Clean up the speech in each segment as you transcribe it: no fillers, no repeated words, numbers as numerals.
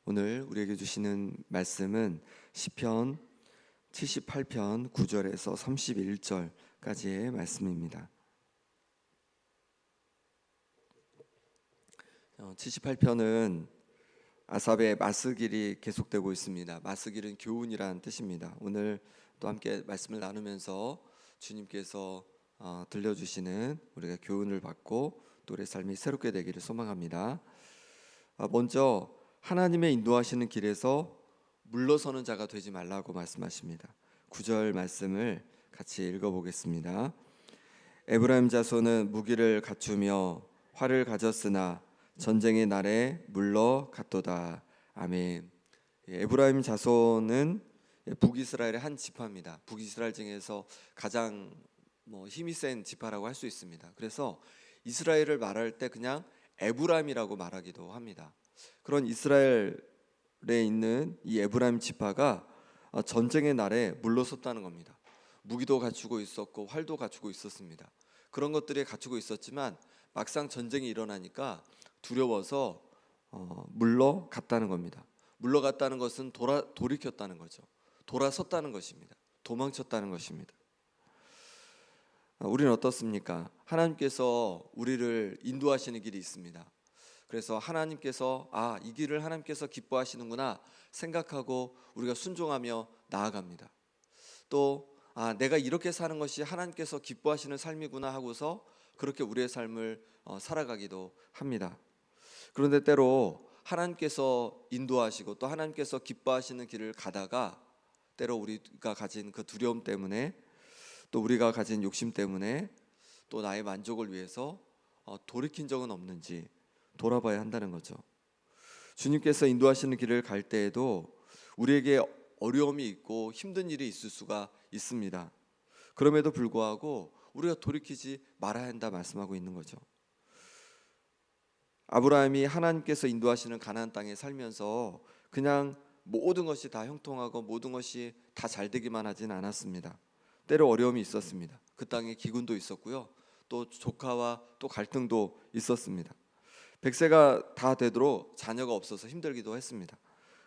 오늘 우리에게 주시는 말씀은 시편 78편 9절에서 31절까지의 말씀입니다. 78편은 아삽의 마스길이 계속되고 있습니다. 마스길은 교훈이라는 뜻입니다. 오늘 또 함께 말씀을 나누면서 주님께서 들려주시는 우리가 교훈을 받고 또 우리의 삶이 새롭게 되기를 소망합니다. 먼저 하나님의 인도하시는 길에서 물러서는 자가 되지 말라고 말씀하십니다. 9절 말씀을 같이 읽어보겠습니다. 에브라임 자손은 무기를 갖추며 활을 가졌으나 전쟁의 날에 물러갔도다. 아멘. 에브라임 자손은 북이스라엘의 한 지파입니다. 북이스라엘 중에서 가장 힘이 센 지파라고 할 수 있습니다. 그래서 이스라엘을 말할 때 그냥 에브라임이라고 말하기도 합니다. 그런 이스라엘에 있는 이 에브라임 지파가 전쟁의 날에 물러섰다는 겁니다. 무기도 갖추고 있었고 활도 갖추고 있었습니다. 그런 것들이 갖추고 있었지만 막상 전쟁이 일어나니까 두려워서 물러갔다는 겁니다. 물러갔다는 것은 돌이켰다는 거죠. 돌아섰다는 것입니다. 도망쳤다는 것입니다. 우리는 어떻습니까? 하나님께서 우리를 인도하시는 길이 있습니다. 그래서 하나님께서 이 길을 하나님께서 기뻐하시는구나 생각하고 우리가 순종하며 나아갑니다. 또 내가 이렇게 사는 것이 하나님께서 기뻐하시는 삶이구나 하고서 그렇게 우리의 삶을 살아가기도 합니다. 그런데 때로 하나님께서 인도하시고 또 하나님께서 기뻐하시는 길을 가다가 때로 우리가 가진 그 두려움 때문에 또 우리가 가진 욕심 때문에 또 나의 만족을 위해서 돌이킨 적은 없는지 돌아봐야 한다는 거죠. 주님께서 인도하시는 길을 갈 때에도 우리에게 어려움이 있고 힘든 일이 있을 수가 있습니다. 그럼에도 불구하고 우리가 돌이키지 말아야 한다 말씀하고 있는 거죠. 아브라함이 하나님께서 인도하시는 가나안 땅에 살면서 그냥 모든 것이 다 형통하고 모든 것이 다 잘 되기만 하진 않았습니다. 때로 어려움이 있었습니다. 그 땅에 기근도 있었고요. 또 조카와 또 갈등도 있었습니다. 100세가 다 되도록 자녀가 없어서 힘들기도 했습니다.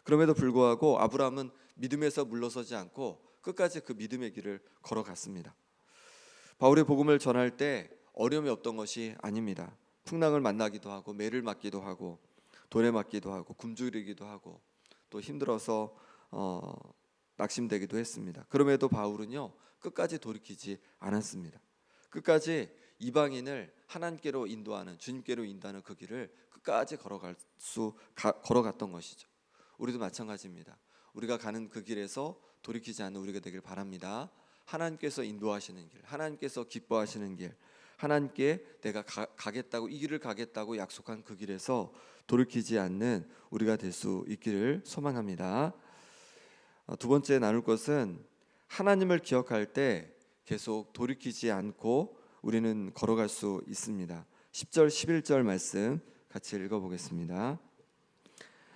그럼에도 불구하고 아브라함은 믿음에서 물러서지 않고 끝까지 그 믿음의 길을 걸어갔습니다. 바울의 복음을 전할 때 어려움이 없던 것이 아닙니다. 풍랑을 만나기도 하고 매를 맞기도 하고 돌에 맞기도 하고 굶주리기도 하고 또 힘들어서 낙심되기도 했습니다. 그럼에도 바울은요 끝까지 돌이키지 않았습니다. 끝까지 이방인을 하나님께로 인도하는 주님께로 인도하는 그 길을 끝까지 걸어갔던 것이죠. 우리도 마찬가지입니다. 우리가 가는 그 길에서 돌이키지 않는 우리가 되길 바랍니다. 하나님께서 인도하시는 길, 하나님께서 기뻐하시는 길, 하나님께 내가 가겠다고 이 길을 가겠다고 약속한 그 길에서 돌이키지 않는 우리가 될 수 있기를 소망합니다. 두 번째 나눌 것은 하나님을 기억할 때 계속 돌이키지 않고 우리는 걸어갈 수 있습니다. 10절 11절 말씀 같이 읽어보겠습니다.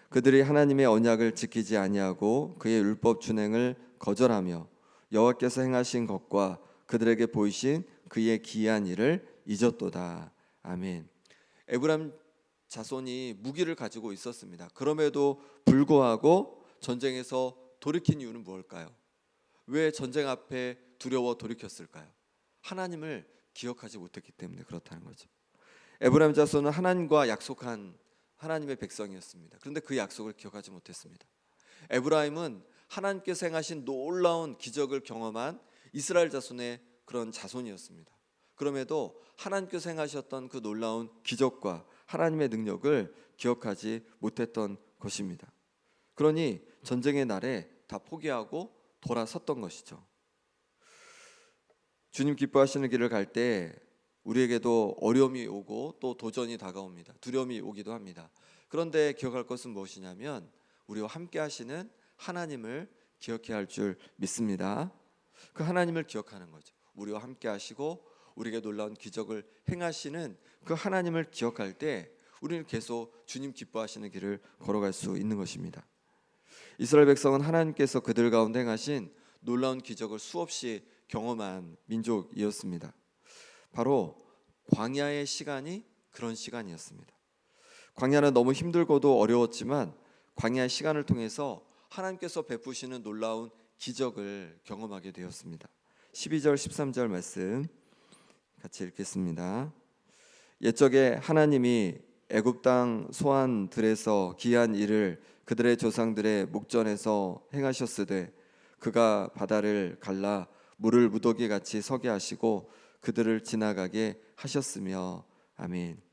그들이 하나님의 언약을 지키지 아니하고 그의 율법 준행을 거절하며 여호와께서 행하신 것과 그들에게 보이신 그의 기이한 일을 잊었도다. 아멘. 에브라임 자손이 무기를 가지고 있었습니다. 그럼에도 불구하고 전쟁에서 돌이킨 이유는 무엇일까요? 왜 전쟁 앞에 두려워 돌이켰을까요? 하나님을 기억하지 못했기 때문에 그렇다는 거죠. 에브라임 자손은 하나님과 약속한 하나님의 백성이었습니다. 그런데 그 약속을 기억하지 못했습니다. 에브라임은 하나님께서 행하신 놀라운 기적을 경험한 이스라엘 자손의 그런 자손이었습니다. 그럼에도 하나님께서 행하셨던 그 놀라운 기적과 하나님의 능력을 기억하지 못했던 것입니다. 그러니 전쟁의 날에 다 포기하고 돌아섰던 것이죠. 주님 기뻐하시는 길을 갈 때 우리에게도 어려움이 오고 또 도전이 다가옵니다. 두려움이 오기도 합니다. 그런데 기억할 것은 무엇이냐면 우리와 함께 하시는 하나님을 기억해야 할 줄 믿습니다. 그 하나님을 기억하는 거죠. 우리와 함께 하시고 우리에게 놀라운 기적을 행하시는 그 하나님을 기억할 때 우리는 계속 주님 기뻐하시는 길을 걸어갈 수 있는 것입니다. 이스라엘 백성은 하나님께서 그들 가운데 행하신 놀라운 기적을 수없이 경험한 민족이었습니다. 바로 광야의 시간이 그런 시간이었습니다. 광야는 너무 힘들고도 어려웠지만 광야의 시간을 통해서 하나님께서 베푸시는 놀라운 기적을 경험하게 되었습니다. 12절 13절 말씀 같이 읽겠습니다. 옛적에 하나님이 애굽 땅 소환들에서 기이한 일을 그들의 조상들의 목전에서 행하셨으되 그가 바다를 갈라 물을 무더기 같이 서게 하시고 그들을 지나가게 하셨으며. 아멘.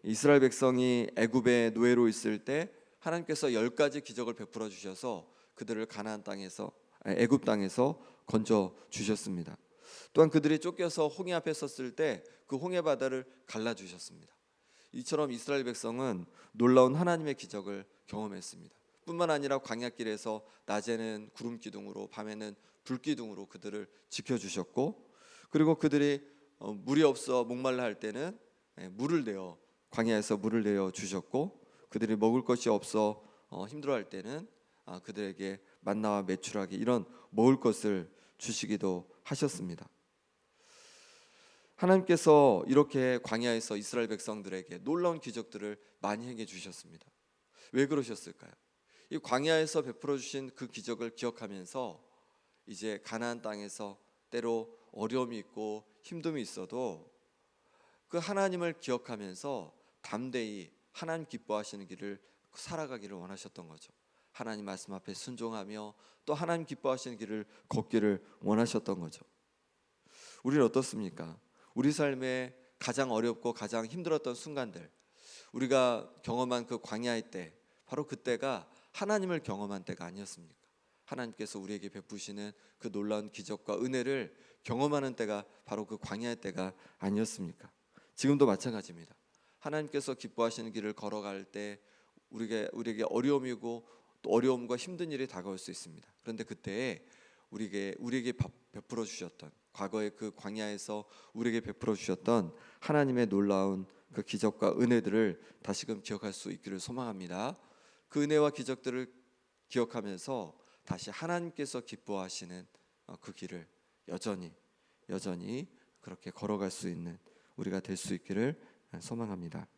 이스라엘 백성이 애굽의 노예로 있을 때 하나님께서 10가지 기적을 베풀어 주셔서 그들을 가나안 땅에서 애굽 땅에서 건져 주셨습니다. 또한 그들이 쫓겨서 홍해 앞에 섰을 때 그 홍해 바다를 갈라 주셨습니다. 이처럼 이스라엘 백성은 놀라운 하나님의 기적을 경험했습니다. 뿐만 아니라 광야길에서 낮에는 구름 기둥으로 밤에는 불 기둥으로 그들을 지켜주셨고, 그리고 그들이 물이 없어 목말라 할 때는 물을 내어 광야에서 물을 내어 주셨고, 그들이 먹을 것이 없어 힘들어할 때는 그들에게 만나와 메추라기 이런 먹을 것을 주시기도 하셨습니다. 하나님께서 이렇게 광야에서 이스라엘 백성들에게 놀라운 기적들을 많이 행해 주셨습니다. 왜 그러셨을까요? 이 광야에서 베풀어 주신 그 기적을 기억하면서 이제 가나안 땅에서 때로 어려움이 있고 힘듦이 있어도 그 하나님을 기억하면서 담대히 하나님 기뻐하시는 길을 살아가기를 원하셨던 거죠. 하나님 말씀 앞에 순종하며 또 하나님 기뻐하시는 길을 걷기를 원하셨던 거죠. 우리는 어떻습니까? 우리 삶에 가장 어렵고 가장 힘들었던 순간들, 우리가 경험한 그 광야의 때, 바로 그때가 하나님을 경험한 때가 아니었습니까? 하나님께서 우리에게 베푸시는 그 놀라운 기적과 은혜를 경험하는 때가 바로 그 광야의 때가 아니었습니까? 지금도 마찬가지입니다. 하나님께서 기뻐하시는 길을 걸어갈 때 우리에게 어려움이고 또 어려움과 힘든 일이 다가올 수 있습니다. 그런데 그때에 우리에게 베풀어 주셨던, 과거의 그 광야에서 우리에게 베풀어 주셨던 하나님의 놀라운 그 기적과 은혜들을 다시금 기억할 수 있기를 소망합니다. 그 은혜와 기적들을 기억하면서 다시 하나님께서 기뻐하시는 그 길을 여전히 그렇게 걸어갈 수 있는 우리가 될 수 있기를 소망합니다.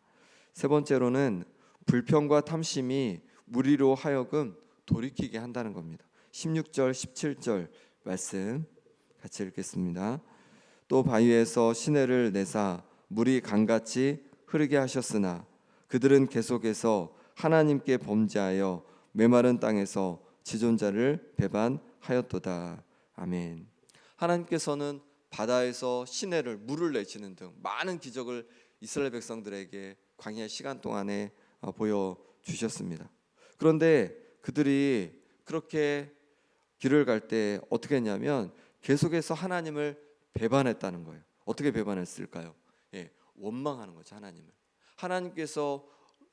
세 번째로는 불평과 탐심이 우리로 하여금 돌이키게 한다는 겁니다. 16절 17절 말씀 같이 읽겠습니다. 또 바위에서 시내를 내사 물이 강같이 흐르게 하셨으나 그들은 계속해서 하나님께 범죄하여 메마른 땅에서 지존자를 배반하였도다. 아멘. 하나님께서는 바다에서 시내를 물을 내시는 등 많은 기적을 이스라엘 백성들에게 광야 시간 동안에 보여주셨습니다. 그런데 그들이 그렇게 길을 갈 때 어떻게 했냐면 계속해서 하나님을 배반했다는 거예요. 어떻게 배반했을까요? 원망하는 거죠. 하나님께서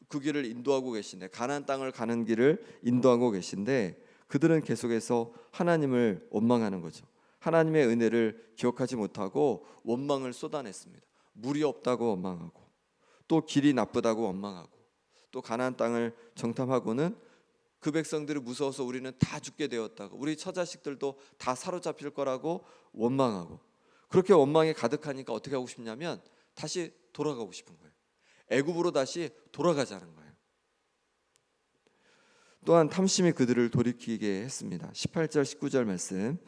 그 길을 인도하고 계신데, 가나안 땅을 가는 길을 인도하고 계신데 그들은 계속해서 하나님을 원망하는 거죠. 하나님의 은혜를 기억하지 못하고 원망을 쏟아냈습니다. 물이 없다고 원망하고, 또 길이 나쁘다고 원망하고, 또 가나안 땅을 정탐하고는 그 백성들이 무서워서 우리는 다 죽게 되었다고, 우리 처자식들도 다 사로잡힐 거라고 원망하고, 그렇게 원망이 가득하니까 어떻게 하고 싶냐면 다시 돌아가고 싶은 거예요. 애굽으로 다시 돌아가자는 거예요. 또한 탐심이 그들을 돌이키게 했습니다. 18절 19절 말씀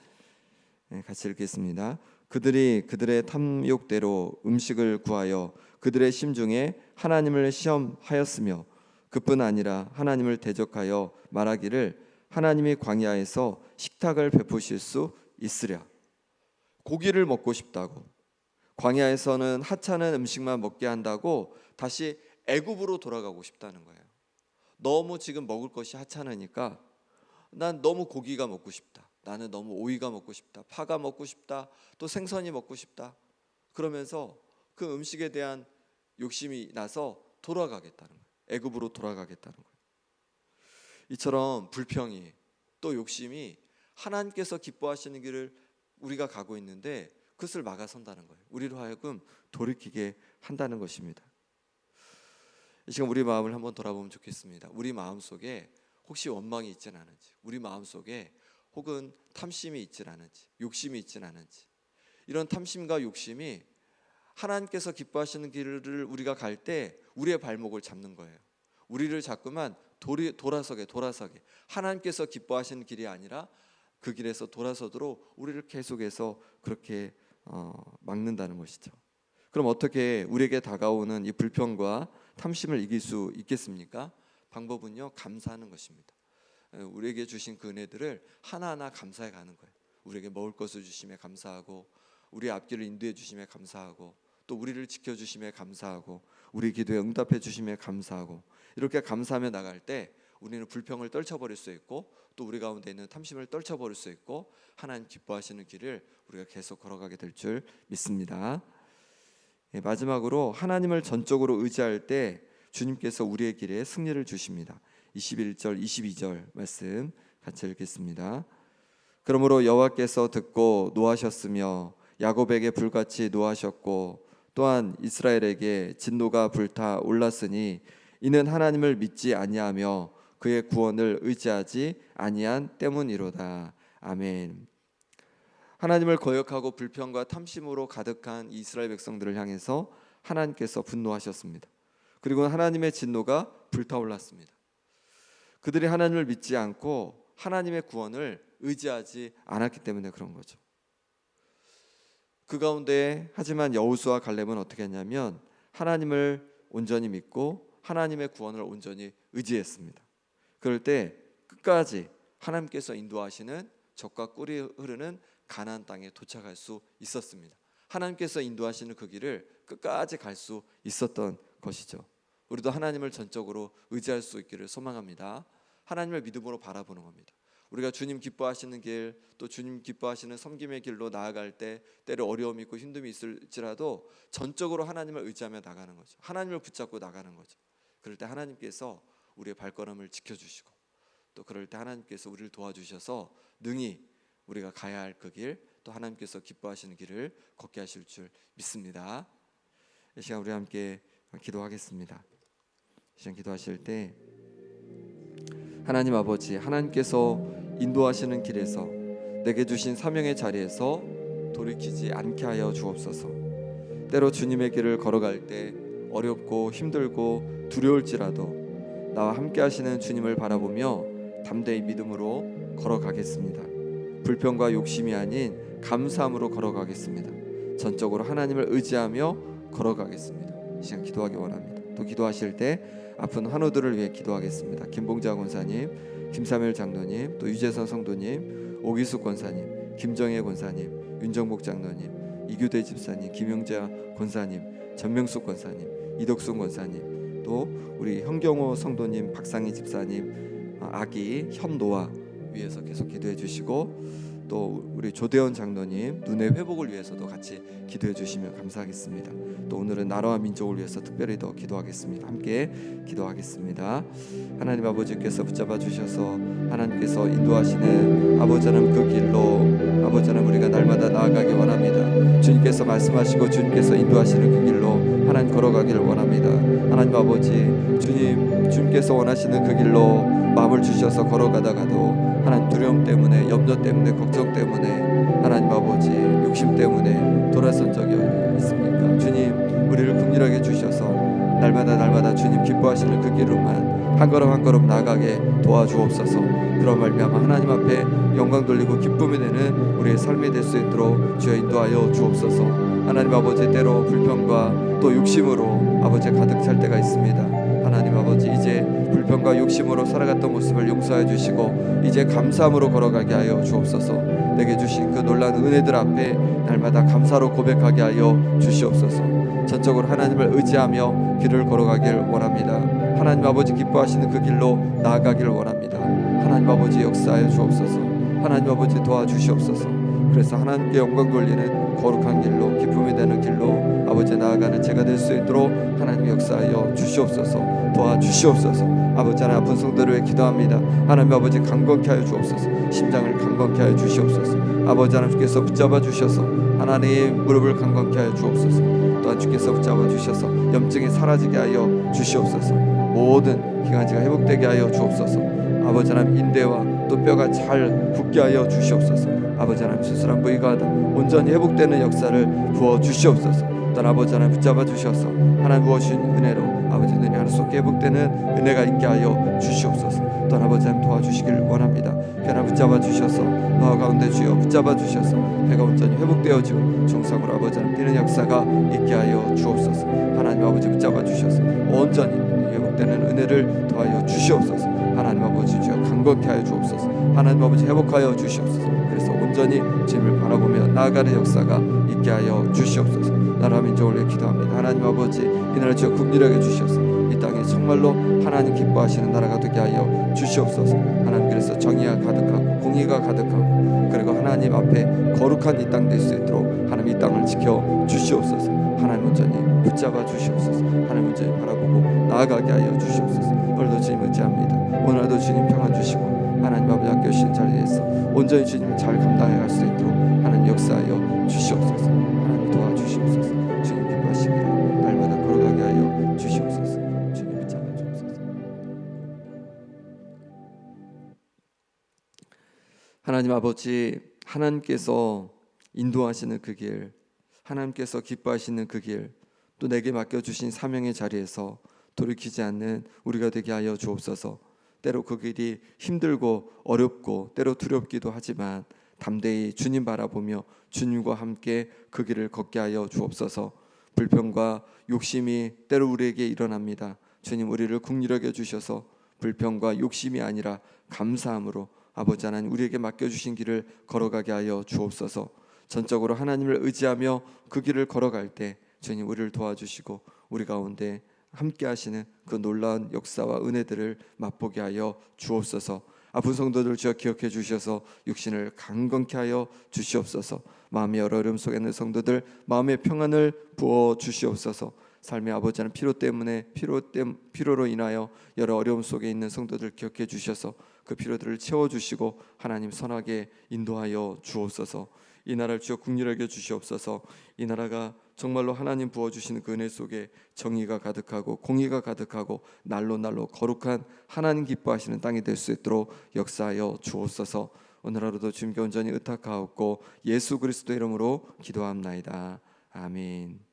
같이 읽겠습니다. 그들이 그들의 탐욕대로 음식을 구하여 그들의 심중에 하나님을 시험하였으며 그뿐 아니라 하나님을 대적하여 말하기를 하나님이 광야에서 식탁을 베푸실 수 있으랴. 고기를 먹고 싶다고, 광야에서는 하찮은 음식만 먹게 한다고 다시 애굽으로 돌아가고 싶다는 거예요. 너무 지금 먹을 것이 하찮으니까 난 너무 고기가 먹고 싶다, 나는 너무 오이가 먹고 싶다, 파가 먹고 싶다, 또 생선이 먹고 싶다. 그러면서 그 음식에 대한 욕심이 나서 돌아가겠다는 거예요. 애굽으로 돌아가겠다는 거예요. 이처럼 불평이 또 욕심이 하나님께서 기뻐하시는 길을 우리가 가고 있는데 그것을 막아선다는 거예요. 우리로 하여금 돌이키게 한다는 것입니다. 이 시간 우리 마음을 한번 돌아보면 좋겠습니다. 우리 마음속에 혹시 원망이 있지는 않은지, 우리 마음속에 혹은 탐심이 있지는 않은지, 욕심이 있지는 않은지, 이런 탐심과 욕심이 하나님께서 기뻐하시는 길을 우리가 갈 때 우리의 발목을 잡는 거예요. 우리를 자꾸만 돌아서게 하나님께서 기뻐하시는 길이 아니라 그 길에서 돌아서도록 우리를 계속해서 그렇게 막는다는 것이죠. 그럼 어떻게 우리에게 다가오는 이 불평과 탐심을 이길 수 있겠습니까? 방법은요, 감사하는 것입니다. 우리에게 주신 그 은혜들을 하나하나 감사해 가는 거예요. 우리에게 먹을 것을 주심에 감사하고, 우리의 앞길을 인도해 주심에 감사하고, 또 우리를 지켜주심에 감사하고, 우리 기도에 응답해 주심에 감사하고, 이렇게 감사하며 나갈 때 우리는 불평을 떨쳐버릴 수 있고, 또 우리 가운데 있는 탐심을 떨쳐버릴 수 있고, 하나님 기뻐하시는 길을 우리가 계속 걸어가게 될 줄 믿습니다. 마지막으로 하나님을 전적으로 의지할 때 주님께서 우리의 길에 승리를 주십니다. 21절 22절 말씀 같이 읽겠습니다. 그러므로 여호와께서 듣고 노하셨으며 야곱에게 불같이 노하셨고 또한 이스라엘에게 진노가 불타 올랐으니 이는 하나님을 믿지 아니하며 그의 구원을 의지하지 아니한 때문이로다. 아멘. 하나님을 거역하고 불평과 탐심으로 가득한 이스라엘 백성들을 향해서 하나님께서 분노하셨습니다. 그리고 하나님의 진노가 불타올랐습니다. 그들이 하나님을 믿지 않고 하나님의 구원을 의지하지 않았기 때문에 그런 거죠. 그 가운데 하지만 여호수아 갈렙은 어떻게 했냐면 하나님을 온전히 믿고 하나님의 구원을 온전히 의지했습니다. 그럴 때 끝까지 하나님께서 인도하시는 적과 꿀이 흐르는 가나안 땅에 도착할 수 있었습니다. 하나님께서 인도하시는 그 길을 끝까지 갈 수 있었던 것이죠. 우리도 하나님을 전적으로 의지할 수 있기를 소망합니다. 하나님을 믿음으로 바라보는 겁니다. 우리가 주님 기뻐하시는 길, 또 주님 기뻐하시는 섬김의 길로 나아갈 때 때로 어려움이 있고 힘듦이 있을지라도 전적으로 하나님을 의지하며 나가는 거죠. 하나님을 붙잡고 나가는 거죠. 그럴 때 하나님께서 우리의 발걸음을 지켜주시고, 또 그럴 때 하나님께서 우리를 도와주셔서 능히 우리가 가야 할 그 길, 또 하나님께서 기뻐하시는 길을 걷게 하실 줄 믿습니다. 이 시간 우리 함께 기도하겠습니다. 이 시간 기도하실 때 하나님 아버지, 하나님께서 인도하시는 길에서 내게 주신 사명의 자리에서 돌이키지 않게 하여 주옵소서. 때로 주님의 길을 걸어갈 때 어렵고 힘들고 두려울지라도 나와 함께 하시는 주님을 바라보며 담대히 믿음으로 걸어가겠습니다. 불평과 욕심이 아닌 감사함으로 걸어가겠습니다. 전적으로 하나님을 의지하며 걸어가겠습니다. 이 시간 기도하기 원합니다. 또 기도하실 때 아픈 환우들을 위해 기도하겠습니다. 김봉자 권사님, 김사멸 장로님, 또 유재선 성도님, 오기숙 권사님, 김정혜 권사님, 윤정복 장로님, 이규대 집사님, 김용자 권사님, 전명숙 권사님, 이덕순 권사님, 또 우리 현경호 성도님, 박상희 집사님, 아기 현노아 위해서 계속 기도해 주시고, 또 우리 조대원 장로님 눈의 회복을 위해서도 같이 기도해 주시면 감사하겠습니다. 또 오늘은 나라와 민족을 위해서 특별히 더 기도하겠습니다. 함께 기도하겠습니다. 하나님 아버지께서 붙잡아 주셔서 하나님께서 인도하시는 아버지 하나님 그 길로 아버지 하나님 우리가 날마다 나아가기 원합니다. 주님께서 말씀하시고 주님께서 인도하시는 그 길로 하나님 걸어가기를 원합니다. 하나님 아버지, 주님께서 원하시는 그 길로 마음을 주셔서 걸어가다가도 하나님 두려움 때문에, 염려 때문에, 걱정 때문에, 하나님 아버지 욕심 때문에 돌아선 적이 있습니까? 주님, 우리를 긍휼하게 주셔서 날마다 주님 기뻐하시는 그 길로만 한 걸음 한 걸음 나아가게 도와주옵소서. 그런 말미암아 하나님 앞에 영광 돌리고 기쁨이 되는 우리의 삶이 될 수 있도록 주여 인도하여 주옵소서. 하나님 아버지, 때로 불평과 또 욕심으로 아버지 가득 찰 때가 있습니다. 하나님 아버지, 이제 불평과 욕심으로 살아갔던 모습을 용서해 주시고 이제 감사함으로 걸어가게 하여 주옵소서. 내게 주신 그 놀라운 은혜들 앞에 날마다 감사로 고백하게 하여 주시옵소서. 전적으로 하나님을 의지하며 길을 걸어가길 원합니다. 하나님 아버지 기뻐하시는 그 길로 나아가길 원합니다. 하나님 아버지 역사하여 주옵소서. 하나님 아버지 도와주시옵소서. 그래서 하나님께 영광 돌리는 거룩한 길로, 기쁨이 되는 길로 아버지 나아가는 제가 될 수 있도록 하나님 역사하여 주시옵소서. 도와주시옵소서. 아버지 하나님 아픈 성도를 위해 기도합니다. 하나님 아버지 강건케 하여 주옵소서. 심장을 강건케 하여 주시옵소서. 아버지 하나님께서 붙잡아 주셔서 하나님 무릎을 강건케 하여 주옵소서. 또한 주께서 붙잡아 주셔서 염증이 사라지게 하여 주시옵소서. 모든 기관지가 회복되게 하여 주옵소서. 아버지 하나님 인대와 또 뼈가 잘 붙게 하여 주시옵소서. 아버지 하나님 수술한 부위가 온전히 회복되는 역사를 부어 주시옵소서. 또한 아버지 하나님 붙잡아 주셔서 하나님 부어주신 은혜로 아버지 은혜 하나 쏟게 회복되는 은혜가 있게 하여 주시옵소서. 또한 아버지 하나님 도와주시기를 원합니다. 변화 붙잡아 주셔서 노아 가운데 주여 붙잡아 주셔서 배가 온전히 회복되어지고 정상으로 아버지 하나님 뛰는 역사가 있게 하여 주옵소서. 하나님 아버지 붙잡아 주셔서 온전히 회복되는 은혜를 더하여 주시옵소서. 하나님 아버지 주여 강건케 하여 주옵소서. 하나님 아버지 회복하여 주시옵소서. 그래서 온전히 주님을 바라보며 나아가는 역사가 있게 하여 주시옵소서. 나라 민족을 위해 기도합니다. 하나님 아버지 이 나라 주여 국률하게 주셔서 이 땅에 정말로 하나님 기뻐하시는 나라가 되게 하여 주시옵소서. 하나님 그래서 정의가 가득하고 공의가 가득하고 그리고 하나님 앞에 거룩한 이 땅 될 수 있도록 하나님 이 땅을 지켜 주시옵소서. 하나님 온전히 붙잡아 주시옵소서. 하나님 온전히 바라보고 나아가게 하여 주시옵소서. 오늘도 주님 의지합니다. 오늘도 주님 평안 주시고 하나님 아버지 함께 하신 자리에서 온전히 주님 잘 감당해 갈 수 있도록 하나님 역사하여 주시옵소서. 하나님 도와주시옵소서. 주님 기뻐하시기를 날마다 걸어가게 하여 주시옵소서. 주님 붙잡아 주옵소서. 하나님 아버지 하나님께서 인도하시는 그 길, 하나님께서 기뻐하시는 그 길, 또 내게 맡겨주신 사명의 자리에서 돌이키지 않는 우리가 되게 하여 주옵소서. 때로 그 길이 힘들고 어렵고 때로 두렵기도 하지만 담대히 주님 바라보며 주님과 함께 그 길을 걷게 하여 주옵소서. 불평과 욕심이 때로 우리에게 일어납니다. 주님 우리를 긍휼하게 주셔서 불평과 욕심이 아니라 감사함으로 아버지 하나님 우리에게 맡겨주신 길을 걸어가게 하여 주옵소서. 전적으로 하나님을 의지하며 그 길을 걸어갈 때 주님 우리를 도와주시고 우리 가운데 함께 하시는 그 놀라운 역사와 은혜들을 맛보게 하여 주옵소서. 아픈 성도들 주여 기억해 주셔서 육신을 강건케 하여 주시옵소서. 마음의 어려움 속에 있는 성도들 마음의 평안을 부어 주시옵소서. 삶의 아버지는 피로로 인하여 여러 어려움 속에 있는 성도들 기억해 주셔서 그 피로들을 채워주시고 하나님 선하게 인도하여 주옵소서. 이 나라를 주여 국률하게 주시옵소서. 이 나라가 정말로 하나님 부어주시는 그 은혜 속에 정의가 가득하고 공의가 가득하고 날로 날로 거룩한 하나님 기뻐하시는 땅이 될 수 있도록 역사하여 주옵소서. 오늘 하루도 주님께 온전히 의탁하옵고 예수 그리스도 이름으로 기도합나이다. 아멘.